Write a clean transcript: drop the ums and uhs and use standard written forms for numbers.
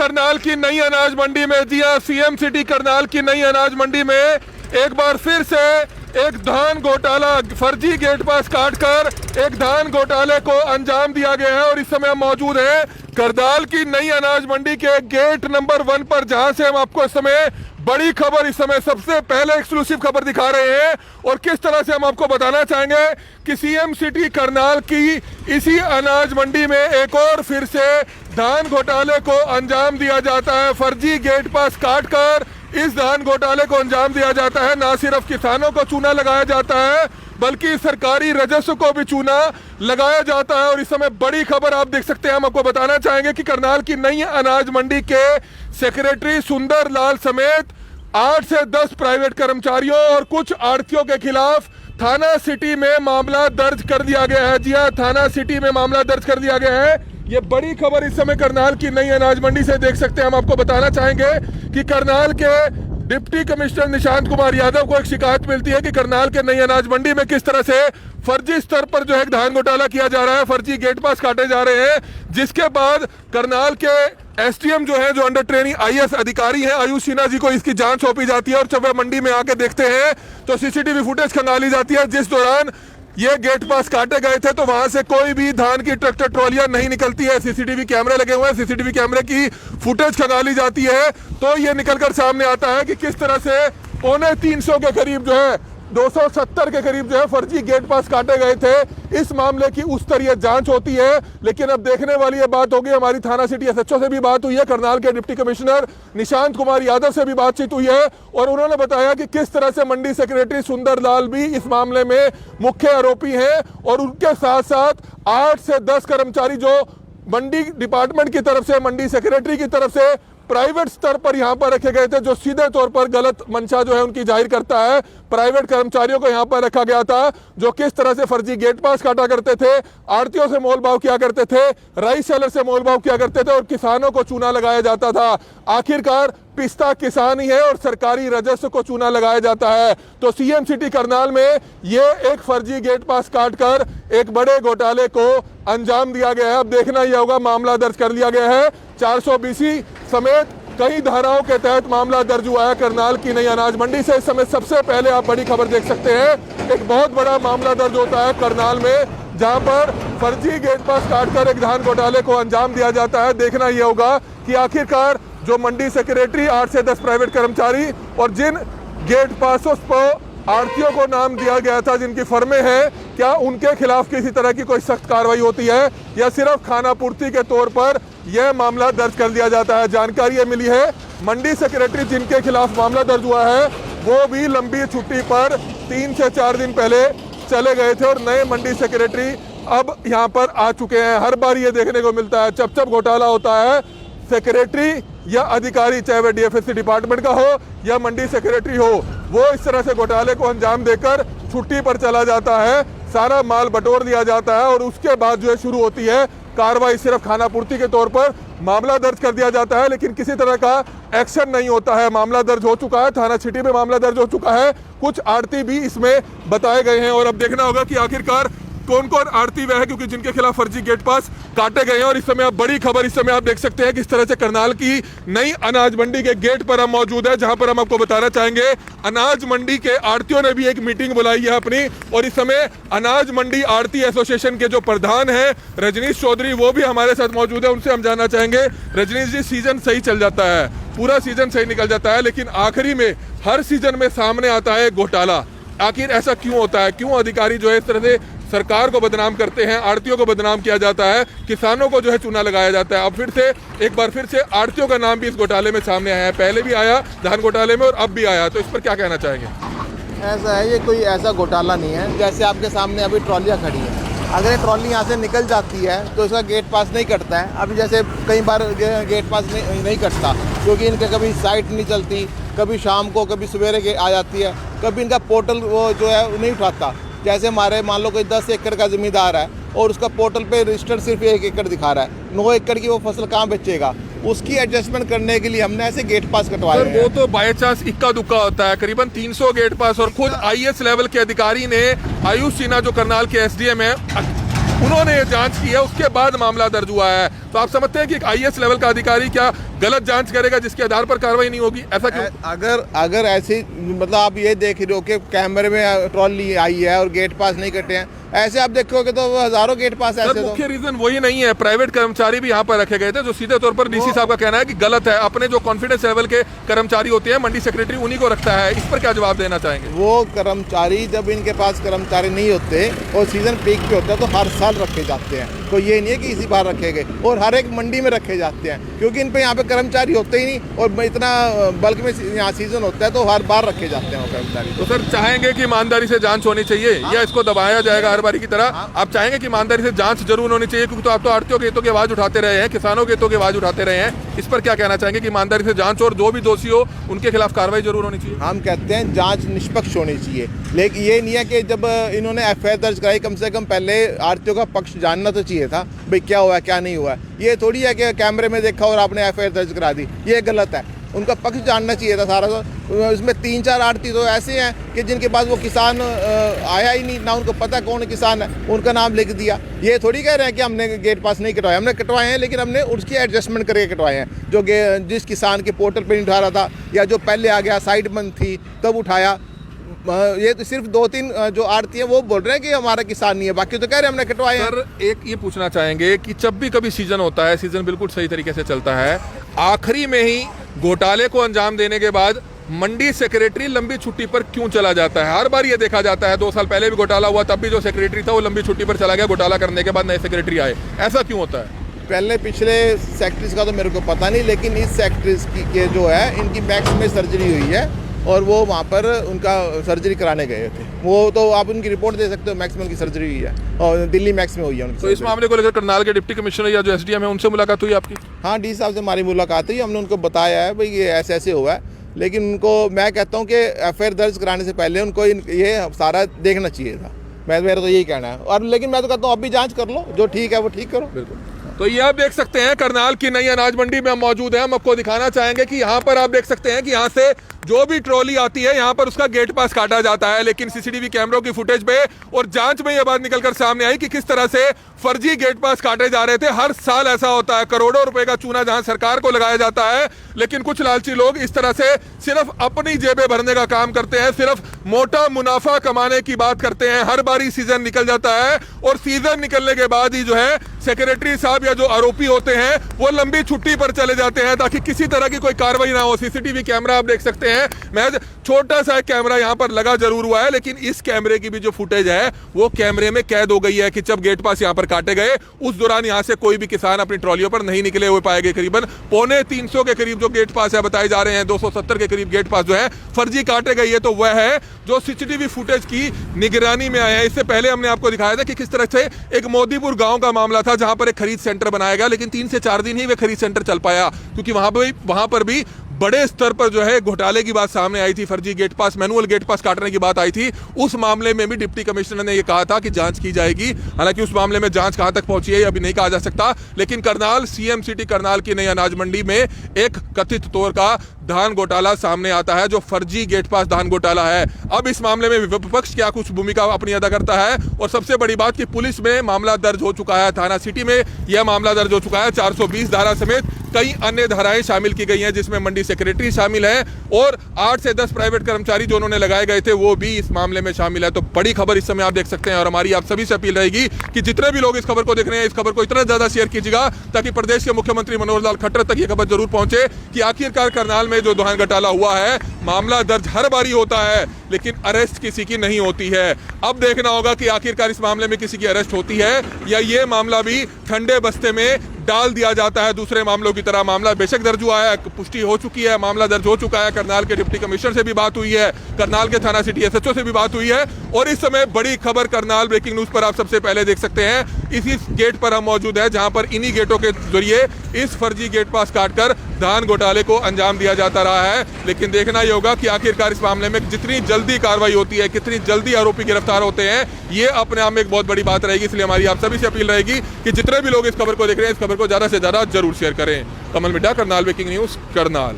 करनाल की नई अनाज मंडी में, जी हाँ, सीएम सिटी करनाल की नई अनाज मंडी में एक बार फिर से एक धान घोटाला, फर्जी गेट पास काटकर एक धान घोटाले को अंजाम दिया गया है। और इस समय हम मौजूद हैं करनाल की नई अनाज मंडी के गेट नंबर 1 पर, जहां से हम आपको इस समय बड़ी खबर, इस समय सबसे पहले एक्सक्लूसिव खबर दिखा रहे हैं। और किस तरह से हम आपको बताना चाहेंगे कि सीएम सिटी करनाल की इसी अनाज मंडी में एक और फिर से धान घोटाले को अंजाम दिया जाता है। फर्जी गेट पास काटकर इस धान घोटाले को अंजाम दिया जाता है। ना सिर्फ किसानों को चूना लगाया जाता है, बल्कि सरकारी राजस्व को भी चूना लगाया जाता है। और इस समय बड़ी खबर आप देख सकते हैं, हम आपको बताना चाहेंगे कि करनाल की नई अनाज मंडी के सेक्रेटरी सुंदर लाल समेत 8 से 10 प्राइवेट कर्मचारियों और कुछ आढ़तियों के खिलाफ थाना सिटी में मामला दर्ज कर दिया गया है। जी हाँ, थाना सिटी में मामला दर्ज कर दिया गया है। ये बड़ी खबर इस समय करनाल की नई अनाज मंडी से देख सकते हैं। हम आपको बताना चाहेंगे कि करनाल के डिप्टी कमिश्नर निशांत कुमार यादव को एक शिकायत मिलती है कि करनाल के नई अनाज मंडी में किस तरह से फर्जी स्तर पर जो है धान घोटाला किया जा रहा है, फर्जी गेट पास काटे जा रहे हैं। जिसके बाद करनाल के एसडीएम जो है, जो अंडर ट्रेनिंग आईएएस अधिकारी हैं, आयुष सिन्हा जी को इसकी जांच सौंपी जाती है। और जब वे मंडी में आके देखते हैं तो सीसीटीवी फुटेज खंगाली जाती है। जिस दौरान ये गेट पास काटे गए थे तो वहां से कोई भी धान की ट्रैक्टर ट्रॉलियां नहीं निकलती है। सीसीटीवी कैमरे लगे हुए हैं, सीसीटीवी कैमरे की फुटेज खंगाली जाती है तो ये निकलकर सामने आता है कि किस तरह से 350 के करीब जो है, 270 के करीब जो है फर्जी गेट पास काटे गए थे। इस मामले की उस स्तरीय जांच होती है। लेकिन अब देखने वाली ये बात होगी, हमारी थाना सिटी एसएचओ से भी बात हुई है, करनाल के डिप्टी कमिश्नर निशांत कुमार यादव से भी बातचीत हुई है। और उन्होंने बताया कि किस तरह से मंडी सेक्रेटरी सुंदर लाल भी इस मामले में मुख्य आरोपी हैं। और उनके साथ साथ 8 से 10 कर्मचारी जो मंडी डिपार्टमेंट की तरफ से, मंडी सेक्रेटरी की तरफ से प्राइवेट स्तर पर यहां पर रखे गए थे, जो सीधे तौर पर गलत मंशा जो है उनकी जाहिर करता है। प्राइवेट कर्मचारियों को यहां पर रखा गया था जो किस तरह से फर्जी गेट पास काटा करते थे, आड़तियों से मोलभाव किया करते थे, राइस सेलर से मोलभाव किया करते थे और किसानों को चूना लगाया जाता था। आखिरकार पिस्ता किसान ही है और सरकारी राजस्व को चूना लगाया जाता है। तो सीएम सिटी करनाल में ये एक फर्जी गेट पास काटकर एक बड़े घोटाले को अंजाम दिया गया है। अब देखना यह होगा, मामला दर्ज कर लिया गया है। 420 समेत कई धाराओं के तहत मामला दर्ज हुआ है करनाल की नई अनाज मंडी से। इस समय सबसे पहले आप बड़ी खबर देख सकते हैं, एक बहुत बड़ा मामला दर्ज होता है करनाल में, जहां पर फर्जी गेट पास काटकर एक धान घोटाले को अंजाम दिया जाता है। देखना यह होगा कि आखिरकार जो मंडी सेक्रेटरी, 8 से 10 प्राइवेट कर्मचारी और जिन गेट पासों पर आढ़तियों को नाम दिया गया था, जिनकी फर्में हैं, क्या उनके खिलाफ किसी तरह की कोई सख्त कार्रवाई होती है या सिर्फ खानापूर्ति के तौर पर यह मामला दर्ज कर दिया जाता है। जानकारी ये मिली है, मंडी सेक्रेटरी जिनके खिलाफ मामला दर्ज हुआ है वो भी लंबी छुट्टी पर 3 से 4 दिन पहले चले गए थे और नए मंडी सेक्रेटरी अब यहाँ पर आ चुके हैं। हर बार ये देखने को मिलता है, जब घोटाला होता है, सेक्रेटरी या अधिकारी, चाहे वह डीएफएससी डिपार्टमेंट का हो या मंडी सेक्रेटरी हो, वो इस तरह से घोटाले को अंजाम देकर छुट्टी पर चला जाता है, सारा माल बटोर दिया जाता है और उसके बाद जो है शुरू होती है कार्रवाई। सिर्फ खानापूर्ति के तौर पर मामला दर्ज कर दिया जाता है, लेकिन किसी तरह का एक्शन नहीं होता है। मामला दर्ज हो चुका है, थाना सिटी में मामला दर्ज हो चुका है, कुछ आड़ती भी इसमें बताए गए हैं। और अब देखना होगा कि आखिरकार कौन कौन आड़ती वह है, क्योंकि जिनके खिलाफ फर्जी गेट पास काटे गए हैं। और इस समय आप बड़ी खबर, इस समय आप देख सकते हैं किस तरह से करनाल की नई अनाज मंडी के गेट पर हम मौजूद है, जहां पर हम आपको बताना चाहेंगे अनाज मंडी के आड़तियों ने भी एक मीटिंग बुलाई है अपनी। और इस समय अनाज मंडी आड़ती एसोसिएशन के जो प्रधान है रजनीश चौधरी, वो भी हमारे साथ मौजूद है। उनसे हम जानना चाहेंगे, रजनीश जी, सीजन सही चल जाता है, पूरा सीजन सही निकल जाता है, लेकिन आखिरी में हर सीजन में सामने आता है घोटाला। आखिर ऐसा क्यों होता है? क्यों अधिकारी जो है इस तरह से सरकार को बदनाम करते हैं, आड़तियों को बदनाम किया जाता है, किसानों को जो है चूना लगाया जाता है? अब फिर से एक बार फिर से आड़तियों का नाम भी इस घोटाले में सामने आया है। पहले भी आया धान घोटाले में और अब भी आया, तो इस पर क्या कहना चाहेंगे? ऐसा है, ये कोई ऐसा घोटाला नहीं है। जैसे आपके सामने अभी ट्रॉलियाँ खड़ी हैं, अगर ये ट्रॉली यहाँ से निकल जाती है तो इसका गेट पास नहीं कटता है। अभी जैसे कई बार गेट पास नहीं कटता क्योंकि इनका कभी साइट नहीं चलती, कभी शाम को, कभी सवेरे आ जाती है, कभी इनका पोर्टल वो जो है नहीं उठाता। जैसे हमारे मान लो कोई 10 एकड़ का ज़मींदार है और उसका पोर्टल पे रजिस्टर सिर्फ 1 एकड़ दिखा रहा है, 9 एकड़ की वो फसल कहाँ बेचेगा? उसकी एडजस्टमेंट करने के लिए हमने ऐसे गेट पास कटवाए हैं। वो तो बाय चांस इक्का दुक्का होता है, करीबन 300 गेट पास। और खुद आईएएस लेवल के अधिकारी ने, आयुष सिन्हा जो करनाल के एसडीएम है, उन्होंने ये जांच की है, उसके बाद मामला दर्ज हुआ है। तो आप समझते हैं कि एक आईएएस लेवल का अधिकारी क्या गलत जांच करेगा जिसके आधार पर कार्रवाई नहीं होगी? ऐसा क्यों? अगर ऐसी मतलब आप ये देख रहे हो कि कैमरे में ट्रॉली आई है और गेट पास नहीं कटे हैं, ऐसे आप देखोगे तो हजारों गेट पास ऐसे। मुख्य रीजन वही नहीं है, प्राइवेट कर्मचारी भी यहाँ पर रखे गए थे जो सीधे तौर पर डीसी साहब का कहना है कि गलत है। अपने जो कॉन्फिडेंस लेवल के कर्मचारी होते हैं, मंडी सेक्रेटरी उन्हीं को रखता है। इस पर क्या जवाब देना चाहेंगे? वो कर्मचारी जब इनके पास कर्मचारी नहीं होते और सीजन पीक पे होता है तो हर साल रखे जाते हैं। तो ये नहीं है कि इसी बार रखे गए, और हर एक मंडी में रखे जाते हैं क्योंकि इन पे यहाँ पे कर्मचारी होते ही नहीं और इतना बल्क में यहाँ सीजन होता है तो हर बार रखे जाते हैं वो कर्मचारी। तो सर चाहेंगे कि ईमानदारी से जांच होनी चाहिए या इसको दबाया जाएगा हर बारी की तरह? आप चाहेंगे कि ईमानदारी से जांच जरूर होनी चाहिए, क्योंकि तो आप तो आड़तियों के हितों की आवाज उठाते रहे हैं, किसानों के हितों की आवाज उठाते रहे हैं। इस पर क्या कहना चाहेंगे कि ईमानदारी से जांच और जो भी दोषी हो उनके खिलाफ कार्रवाई जरूर होनी चाहिए? हम कहते हैं जांच निष्पक्ष होनी चाहिए, लेकिन ये नहीं है कि जब इन्होंने एफआईआर दर्ज कराई कम से कम पहले आड़तियों का पक्ष जानना तो चाहिए था, भाई क्या हुआ क्या नहीं हुआ। ये थोड़ी है कि कैमरे में देखा और आपने एफआईआर दर्ज करा दी, ये गलत है। उनका पक्ष जानना चाहिए था सारा। इसमें 3-4 आड़ती तो ऐसे हैं कि जिनके पास वो किसान आया ही नहीं, ना उनको पता कौन किसान है, उनका नाम लिख दिया। ये थोड़ी कह रहे हैं कि हमने गेट पास नहीं कटवाए, हमने कटवाए हैं लेकिन हमने उसकी एडजस्टमेंट करके कटवाए हैं। जो जिस किसान के पोर्टल पर नहीं उठा रहा था या जो पहले आ गया साइड बंद थी तब उठाया। ये तो सिर्फ 2-3 जो आड़ती है वो बोल रहे हैं कि हमारा किसान नहीं है, बाकी तो कह रहे हैं हमने कटवाए हैं। सर एक ये पूछना चाहेंगे कि जब भी कभी सीजन होता है, सीजन बिल्कुल सही तरीके से चलता है, आखिरी में ही घोटाले को अंजाम देने के बाद मंडी सेक्रेटरी लंबी छुट्टी पर क्यों चला जाता है? हर बार ये देखा जाता है, 2 साल पहले भी घोटाला हुआ, तब भी जो सेक्रेटरी था वो लंबी छुट्टी पर चला गया, घोटाला करने के बाद नए सेक्रेटरी आए। ऐसा क्यों होता है? पहले पिछले सेक्रेटरीज का तो मेरे को पता नहीं, लेकिन इस सेक्रेटरीज की के जो है इनकी मैक्स में सर्जरी हुई है और वो वहाँ पर उनका सर्जरी कराने गए थे। वो तो आप उनकी रिपोर्ट दे सकते हो, मैक्स में उनकी सर्जरी हुई है और दिल्ली मैक्स में हुई है उनकी। तो इस मामले को लेकर करनाल के डिप्टी कमिश्नर या जो एसडीएम है उनसे मुलाकात हुई आपकी? हाँ, डी साहब से हमारी मुलाकात हुई, हमने उनको बताया है भाई ये ऐसे ऐसे हुआ है, लेकिन उनको मैं कहता हूँ कि एफआईआर दर्ज कराने से पहले उनको ये सारा देखना चाहिए था। मेरा तो यही कहना है। और लेकिन मैं तो कहता हूँ अब भी जाँच कर लो, जो ठीक है वो ठीक करो। बिल्कुल। तो ये आप देख सकते हैं करनाल की नई अनाज मंडी में हम मौजूद हैं। हम आपको दिखाना चाहेंगे कि यहाँ पर आप देख सकते हैं कि यहाँ से जो भी ट्रॉली आती है यहाँ पर उसका गेट पास काटा जाता है, लेकिन सीसीटीवी कैमरों की फुटेज पे और जांच में यह बात निकलकर सामने आई कि किस तरह से फर्जी गेट पास काटे जा रहे थे। हर साल ऐसा होता है, करोड़ों रुपए का चूना जहां सरकार को लगाया जाता है, लेकिन कुछ लालची लोग इस तरह से सिर्फ अपनी जेबें भरने का काम करते हैं, सिर्फ मोटा मुनाफा कमाने की बात करते हैं। हर बारी सीजन निकल जाता है और सीजन निकलने के बाद ही जो है सेक्रेटरी साहब या जो आरोपी होते हैं वो लंबी छुट्टी पर चले जाते हैं ताकि किसी तरह की कोई कार्रवाई ना हो। सीसीटीवी कैमरा आप देख सकते हैं, महज छोटा सा कैमरा यहाँ पर लगा जरूर हुआ है, लेकिन इस कैमरे की भी जो फुटेज है वो कैमरे में कैद हो गई है कि जब गेट पास यहाँ पर काटे गए उस दौरान यहाँ से कोई भी किसान अपनी ट्रॉलियों पर नहीं निकले हुए पाए गए। करीबन 350 के करीब जो गेट पास है बताए जा रहे हैं, 270 के करीब गेट पास जो है फर्जी काटे गए। तो वह है जो सीसीटीवी फुटेज की निगरानी में आया है। इससे पहले हमने आपको दिखाया था कि किस तरह से एक मोदीपुर गांव का मामला था जहां पर एक खरीद सेंटर बनाया गया, लेकिन 3 से 4 दिन ही वह खरीद सेंटर चल पाया क्योंकि वहां पर भी बड़े स्तर पर जो है घोटाले की बात सामने आई थी, फर्जी गेट पास, मैनुअल गेट पास काटने की बात आई थी। उस मामले में भी डिप्टी कमिश्नर ने यह कहा था कि जांच की जाएगी। हालांकि उस मामले में जांच कहां तक पहुंची है अभी नहीं कहा जा सकता, लेकिन करनाल सीएम सिटी करनाल की नई अनाज मंडी में एक कथित तौर का धान घोटाला सामने आता है जो फर्जी गेट पास धान घोटाला है। अब इस मामले में विपक्ष क्या कुछ भूमिका अपनी अदा करता है, और सबसे बड़ी बात कि पुलिस में मामला दर्ज हो चुका है, थाना सिटी में यह मामला दर्ज हो चुका है। 420 धारा समेत कई अन्य धाराएं शामिल की गई हैं जिसमें मंडी सेक्रेटरी शामिल है और 8 से 10 प्राइवेट कर्मचारी जो उन्होंने लगाए गए थे वो भी इस मामले में शामिल है। तो बड़ी खबर इस समय आप देख सकते हैं और हमारी आप सभी से अपील रहेगी कि जितने भी लोग इस खबर को देख रहे हैं इस खबर को इतना ज्यादा शेयर कीजिएगा ताकि प्रदेश के मुख्यमंत्री मनोहर लाल खट्टर तक ये खबर जरूर पहुंचे कि आखिरकार करनाल में जो धान घोटाला हुआ है, मामला दर्ज हर बारी होता है लेकिन अरेस्ट किसी की नहीं होती है। अब देखना होगा कि आखिरकार इस मामले में किसी की अरेस्ट होती है या ये मामला भी ठंडे बस्ते में डाल दिया जाता है दूसरे मामलों की तरह। मामला बेशक दर्ज हुआ है, पुष्टि हो चुकी है, मामला दर्ज हो चुका है, करनाल के डिप्टी कमिश्नर से भी बात हुई है, करनाल के थाना सिटी एसएचओ से भी बात हुई है और इस समय बड़ी खबर करनाल ब्रेकिंग न्यूज पर आप सबसे पहले देख सकते हैं। इसी गेट पर हम मौजूद हैं जहां पर इन्हीं गेटों के जरिए इस फर्जी गेट पास काटकर धान घोटाले को अंजाम दिया जाता रहा है। लेकिन देखना यह होगा कि आखिरकार इस मामले में जितनी जल्दी कार्रवाई होती है, कितनी जल्दी आरोपी गिरफ्तार होते हैं, ये अपने आप में एक बहुत बड़ी बात रहेगी। इसलिए हमारी आप सभी से अपील रहेगी कि जितने भी लोग इस खबर को देख रहे हैं इस खबर को ज्यादा से ज्यादा जरूर शेयर करें। कमल मिड्डा, करनाल ब्रेकिंग न्यूज, करनाल।